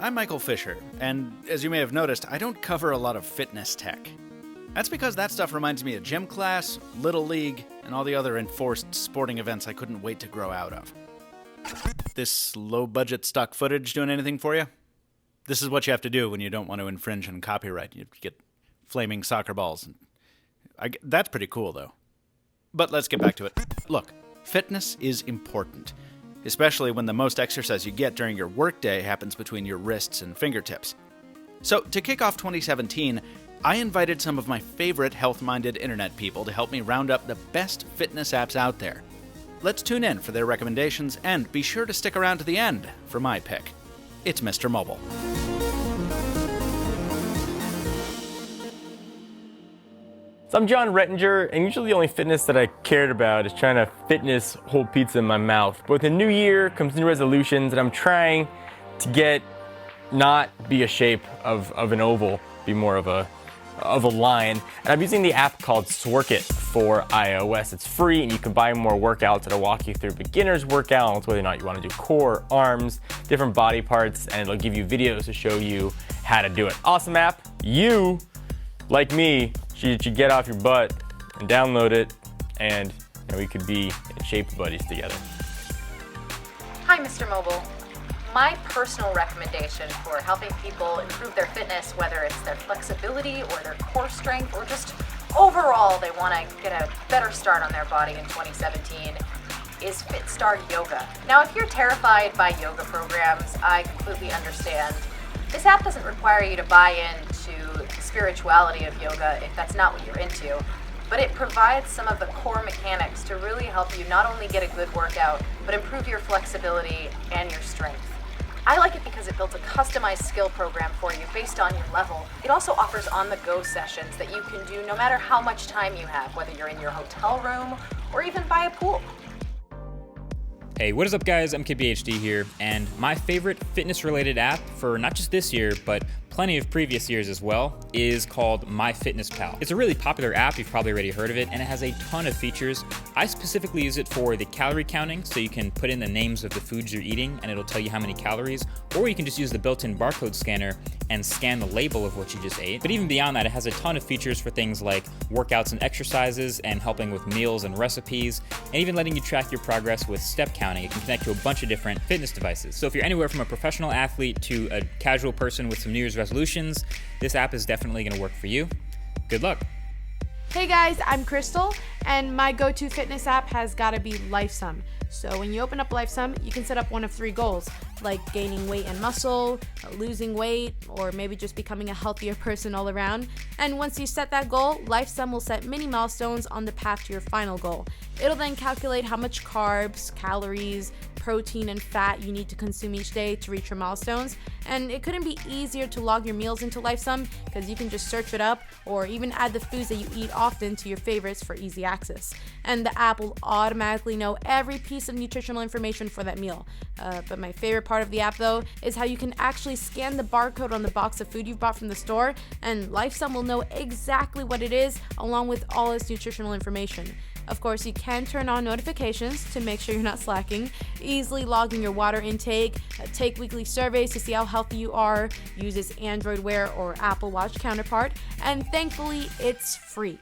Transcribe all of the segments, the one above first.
I'm Michael Fisher, and as you may have noticed, I don't cover a lot of fitness tech. That's because that stuff reminds me of gym class, Little League, and all the other enforced sporting events I couldn't wait to grow out of. This low-budget stock footage doing anything for you? This is what you have to do when you don't want to infringe on copyright. You get flaming soccer balls. That's pretty cool, though. But let's get back to it. Look, fitness is important, especially when the most exercise you get during your workday happens between your wrists and fingertips. So, to kick off 2017, I invited some of my favorite health-minded internet people to help me round up the best fitness apps out there. Let's tune in for their recommendations, and be sure to stick around to the end for my pick. It's MrMobile. So I'm Jon Rettinger, and usually the only fitness that I cared about is trying to fitness hold pizza in my mouth. But with the new year comes new resolutions, and I'm trying to not be a shape of an oval, be more of a line. And I'm using the app called Sworkit for iOS. It's free, and you can buy more workouts that'll walk you through beginner's workouts, whether or not you want to do core, arms, different body parts, and it'll give you videos to show you how to do it. Awesome app. You, like me, should get off your butt and download it, and we could be shape buddies together. Hi, MrMobile. My personal recommendation for helping people improve their fitness, whether it's their flexibility or their core strength, or just overall they want to get a better start on their body in 2017, is Fitstar Yoga. Now, if you're terrified by yoga programs, I completely understand. This app doesn't require you to buy into the spirituality of yoga if that's not what you're into, but it provides some of the core mechanics to really help you not only get a good workout, but improve your flexibility and your strength. I like it because it builds a customized skill program for you based on your level. It also offers on-the-go sessions that you can do no matter how much time you have, whether you're in your hotel room or even by a pool. Hey, what is up guys? MKBHD here, and my favorite fitness-related app for not just this year, but plenty of previous years as well, is called MyFitnessPal. It's a really popular app, you've probably already heard of it, and it has a ton of features. I specifically use it for the calorie counting, so you can put in the names of the foods you're eating and it'll tell you how many calories, or you can just use the built-in barcode scanner and scan the label of what you just ate. But even beyond that, it has a ton of features for things like workouts and exercises, and helping with meals and recipes, and even letting you track your progress with step counting. It can connect to a bunch of different fitness devices. So if you're anywhere from a professional athlete to a casual person with some New Year's resolutions, this app is definitely going to work for you. Good luck. Hey guys, I'm Krystal, and my go-to fitness app has got to be Lifesum. So when you open up Lifesum, you can set up one of 3 goals, like gaining weight and muscle, losing weight, or maybe just becoming a healthier person all around. And once you set that goal, Lifesum will set mini milestones on the path to your final goal. It'll then calculate how much carbs, calories, protein, and fat you need to consume each day to reach your milestones. And it couldn't be easier to log your meals into Lifesum, because you can just search it up or even add the foods that you eat often to your favorites for easy access. And the app will automatically know every piece of nutritional information for that meal. But my favorite part of the app though is how you can actually scan the barcode on the box of food you've bought from the store, and Lifesum will know exactly what it is along with all its nutritional information. Of course, you can turn on notifications to make sure you're not slacking, easily log in your water intake, take weekly surveys to see how healthy you are, use its Android Wear or Apple Watch counterpart, and thankfully, it's free.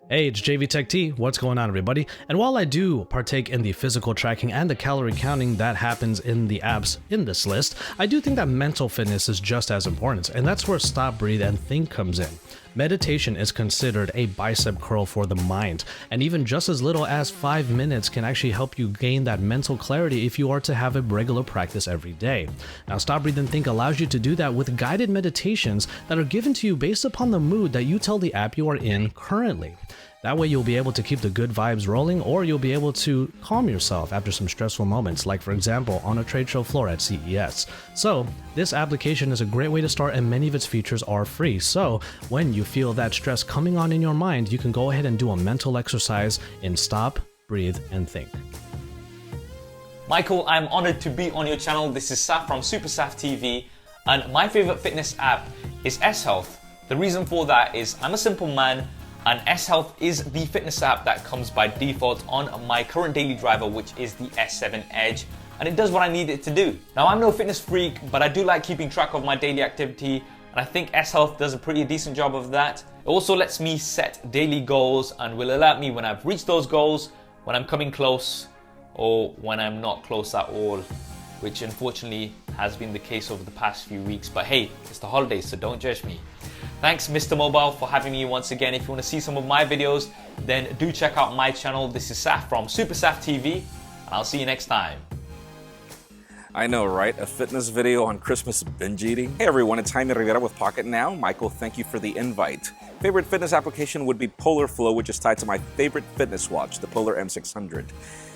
Hey, it's JV Tech T. What's going on, everybody? And while I do partake in the physical tracking and the calorie counting that happens in the apps in this list, I do think that mental fitness is just as important, and that's where Stop, Breathe, and Think comes in. Meditation is considered a bicep curl for the mind, and even just as little as 5 minutes can actually help you gain that mental clarity if you are to have a regular practice every day. Now, Stop, Breathe, and Think allows you to do that with guided meditations that are given to you based upon the mood that you tell the app you are in currently. That way you'll be able to keep the good vibes rolling, or you'll be able to calm yourself after some stressful moments, like for example on a trade show floor at CES. So this application is a great way to start, and many of its features are free. So when you feel that stress coming on in your mind, you can go ahead and do a mental exercise in Stop, Breathe, and Think. Michael, I'm honored to be on your channel. This is Saf from SuperSaf TV, and my favorite fitness app is S-Health. The reason for that is I'm a simple man, and S-Health is the fitness app that comes by default on my current daily driver, which is the S7 Edge. and it does what I need it to do. Now, I'm no fitness freak, but I do like keeping track of my daily activity, and I think S-Health does a pretty decent job of that. It also lets me set daily goals and will alert me when I've reached those goals, when I'm coming close, or when I'm not close at all, which unfortunately has been the case over the past few weeks. But hey, it's the holidays, so don't judge me. Thanks, MrMobile, for having me once again. If you want to see some of my videos, then do check out my channel. This is Saf from SuperSaf TV, and I'll see you next time. I know, right? A fitness video on Christmas binge eating? Hey everyone, it's Jaime Rivera with Pocket Now. Michael, thank you for the invite. Favorite fitness application would be Polar Flow, which is tied to my favorite fitness watch, the Polar M600.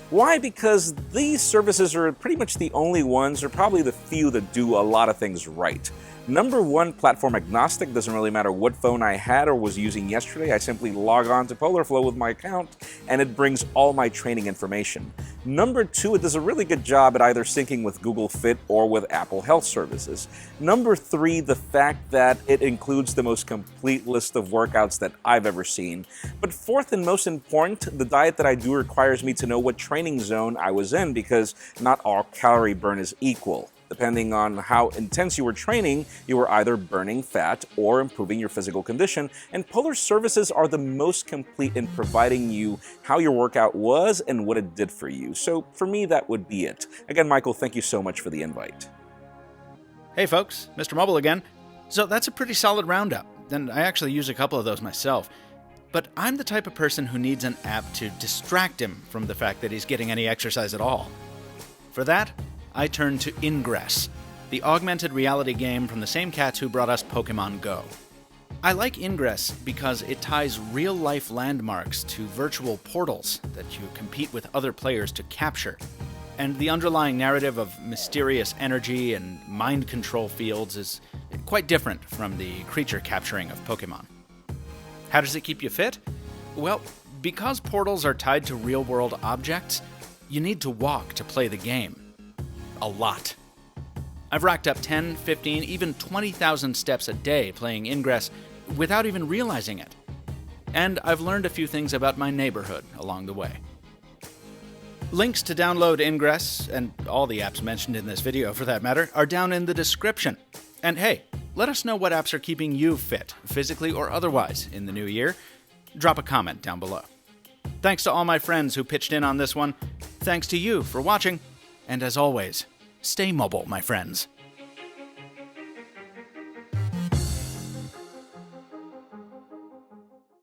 Why? Because these services are pretty much the only ones, or probably the few, that do a lot of things right. Number one, platform agnostic. Doesn't really matter what phone I had or was using yesterday. I simply log on to Polar Flow with my account and it brings all my training information. Number two, it does a really good job at either syncing with Google Fit or with Apple Health Services. Number three, the fact that it includes the most complete list of workouts that I've ever seen. But fourth and most important, the diet that I do requires me to know what training zone I was in, because not all calorie burn is equal. Depending on how intense you were training, you were either burning fat or improving your physical condition, and Polar services are the most complete in providing you how your workout was and what it did for you. So for me, that would be it. Again, Michael, thank you so much for the invite. Hey folks, MrMobile again. So that's a pretty solid roundup, and I actually use a couple of those myself. But I'm the type of person who needs an app to distract him from the fact that he's getting any exercise at all. For that, I turn to Ingress, the augmented reality game from the same cats who brought us Pokemon Go. I like Ingress because it ties real-life landmarks to virtual portals that you compete with other players to capture, and the underlying narrative of mysterious energy and mind control fields is quite different from the creature capturing of Pokemon. How does it keep you fit? Well, because portals are tied to real-world objects, you need to walk to play the game. A lot. I've racked up 10, 15, even 20,000 steps a day playing Ingress without even realizing it. And I've learned a few things about my neighborhood along the way. Links to download Ingress, and all the apps mentioned in this video for that matter, are down in the description. And hey, let us know what apps are keeping you fit, physically or otherwise, in the new year. Drop a comment down below. Thanks to all my friends who pitched in on this one. Thanks to you for watching. And as always, stay mobile, my friends.